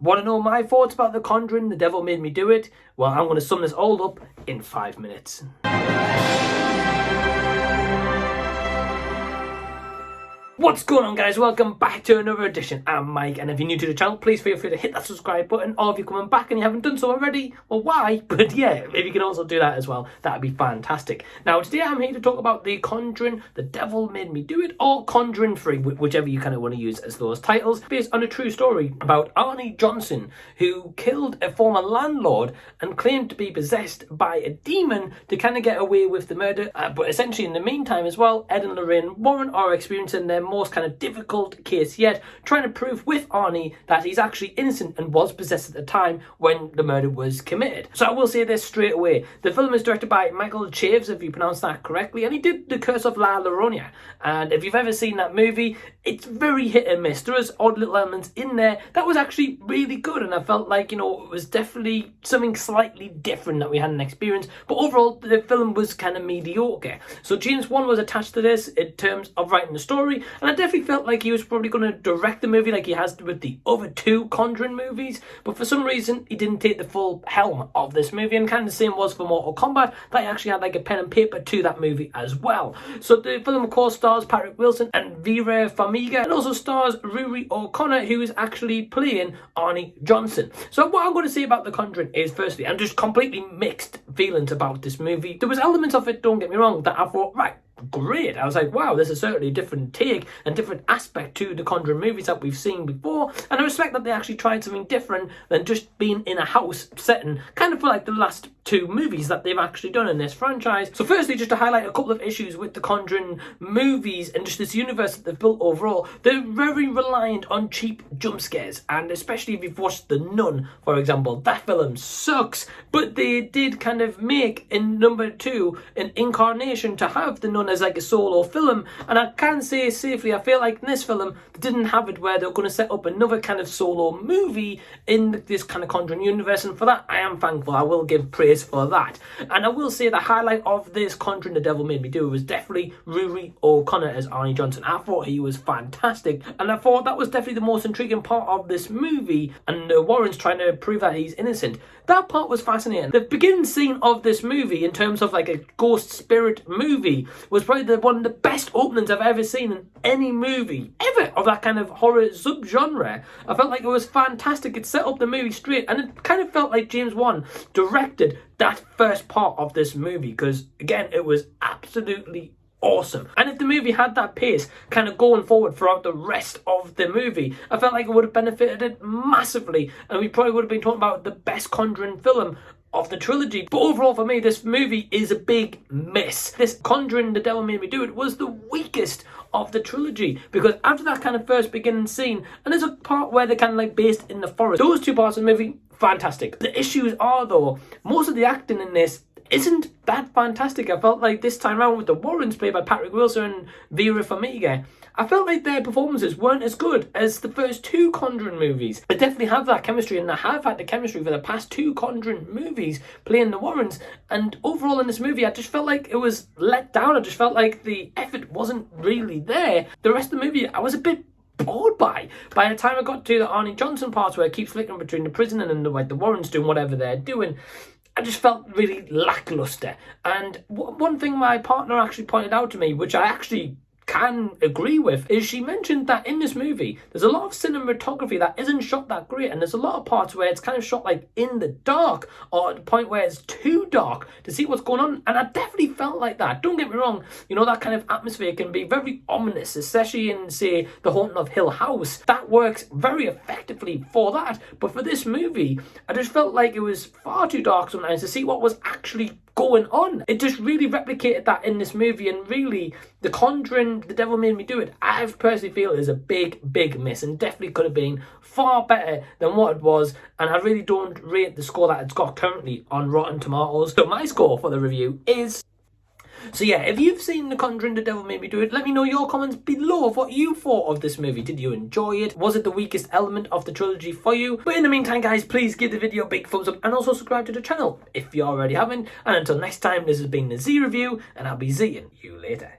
Want to know my thoughts about The Conjuring, The Devil Made Me Do It? Well, I'm going to sum this all up in 5 minutes. What's going on, guys? Welcome back to another edition. I'm Mike, and if you're new to the channel, please feel free to hit that subscribe button, or if you're coming back and you haven't done so already, well, why? But yeah, if you can also do that as well, that'd be fantastic. Now, today I'm here to talk about The Conjuring, The Devil Made Me Do It, or Conjuring 3, whichever you kind of want to use as those titles, based on a true story about Arne Johnson, who killed a former landlord and claimed to be possessed by a demon to kind of get away with the murder. But essentially, in the meantime as well, Ed and Lorraine Warren are experiencing their most kind of difficult case yet, trying to prove with Arne that he's actually innocent and was possessed at the time when the murder was committed. So I will say this straight away. The film is directed by Michael Chaves, if you pronounce that correctly, and he did The Curse of La Llorona. And if you've ever seen that movie, it's very hit and miss. There is odd little elements in there that was actually really good, and I felt like, you know, it was definitely something slightly different that we hadn't experienced. But overall, the film was kind of mediocre. So James Wan was attached to this in terms of writing the story, and I definitely felt like he was probably going to direct the movie like he has with the other two Conjuring movies, but for some reason he didn't take the full helm of this movie, and kind of the same was for Mortal Kombat, that he actually had like a pen and paper to that movie as well. So the film of course stars Wilson and Vera Farmiga, and also stars Ruairi O'Connor, who is actually playing Arne Johnson. So what I'm going to say about The Conjuring is, firstly, I'm just completely mixed feelings about this movie. There was elements of it, don't get me wrong, that I thought, right, great. I was like, wow, this is certainly a different take and different aspect to the Conjuring movies that we've seen before, and I respect that they actually tried something different than just being in a house setting, kind of for like the last two movies that they've actually done in this franchise. So firstly, just to highlight a couple of issues with the Conjuring movies and just this universe that they've built overall, they're very reliant on cheap jump scares, and especially if you've watched The Nun, for example, that film sucks, but they did kind of make in number 2 an incarnation to have The Nun as like a solo film, and I can say safely I feel like in this film they didn't have it where they're going to set up another kind of solo movie in this kind of Conjuring universe, and for that I am thankful. I will give praise for that. And I will say the highlight of this Conjuring, The Devil Made Me Do It, was definitely Ruairi O'Connor as Arne Johnson. I thought he was fantastic, and I thought that was definitely the most intriguing part of this movie, and Warren's trying to prove that he's innocent. That part was fascinating. The beginning scene of this movie, in terms of like a ghost spirit movie, was probably one of the best openings I've ever seen in any movie ever of that kind of horror subgenre. I felt like it was fantastic. It set up the movie straight, and it kind of felt like James Wan directed that first part of this movie, because again, it was absolutely awesome. And if the movie had that pace kind of going forward throughout the rest of the movie, I felt like it would have benefited it massively, and we probably would have been talking about the best Conjuring film of the trilogy. But overall for me, this movie is a big miss. This Conjuring, The Devil Made Me Do It was the weakest of the trilogy, because after that kind of first beginning scene, and there's a part where they're kind of like based in the forest, those two parts of the movie, fantastic. The issues are though, most of the acting in this isn't that fantastic. I felt like this time around with the Warrens played by Wilson and Vera Farmiga, I felt like their performances weren't as good as the first two Conjuring movies. They definitely have that chemistry, and they have had the chemistry for the past two Conjuring movies playing the Warrens, and overall in this movie I just felt like it was let down. I just felt like the effort wasn't really there. The rest of the movie I was a bit bored by the time I got to the Arne Johnson parts, where it keeps flicking between the prison and the Warrens doing whatever they're doing. I just felt really lackluster. And one thing my partner actually pointed out to me, which I actually can agree with, is she mentioned that in this movie there's a lot of cinematography that isn't shot that great, and there's a lot of parts where it's kind of shot like in the dark, or at the point where it's too dark to see what's going on, and I definitely felt like that. Don't get me wrong, you know, that kind of atmosphere can be very ominous, especially in, say, The Haunting of Hill House. That works very effectively for that, but for this movie I just felt like it was far too dark sometimes to see what was actually going on. It just really replicated that in this movie, and really The Conjuring, The Devil Made Me Do It, I personally feel is a big miss, and definitely could have been far better than what it was, and I really don't rate the score that it's got currently on Rotten Tomatoes. So my score for the review is... So yeah, if you've seen The Conjuring, The Devil Made Me Do It, let me know your comments below of what you thought of this movie. Did you enjoy it? Was it the weakest element of the trilogy for you? But in the meantime, guys, please give the video a big thumbs up, and also subscribe to the channel if you already haven't. And until next time, this has been the Z Review, and I'll be seeing you later.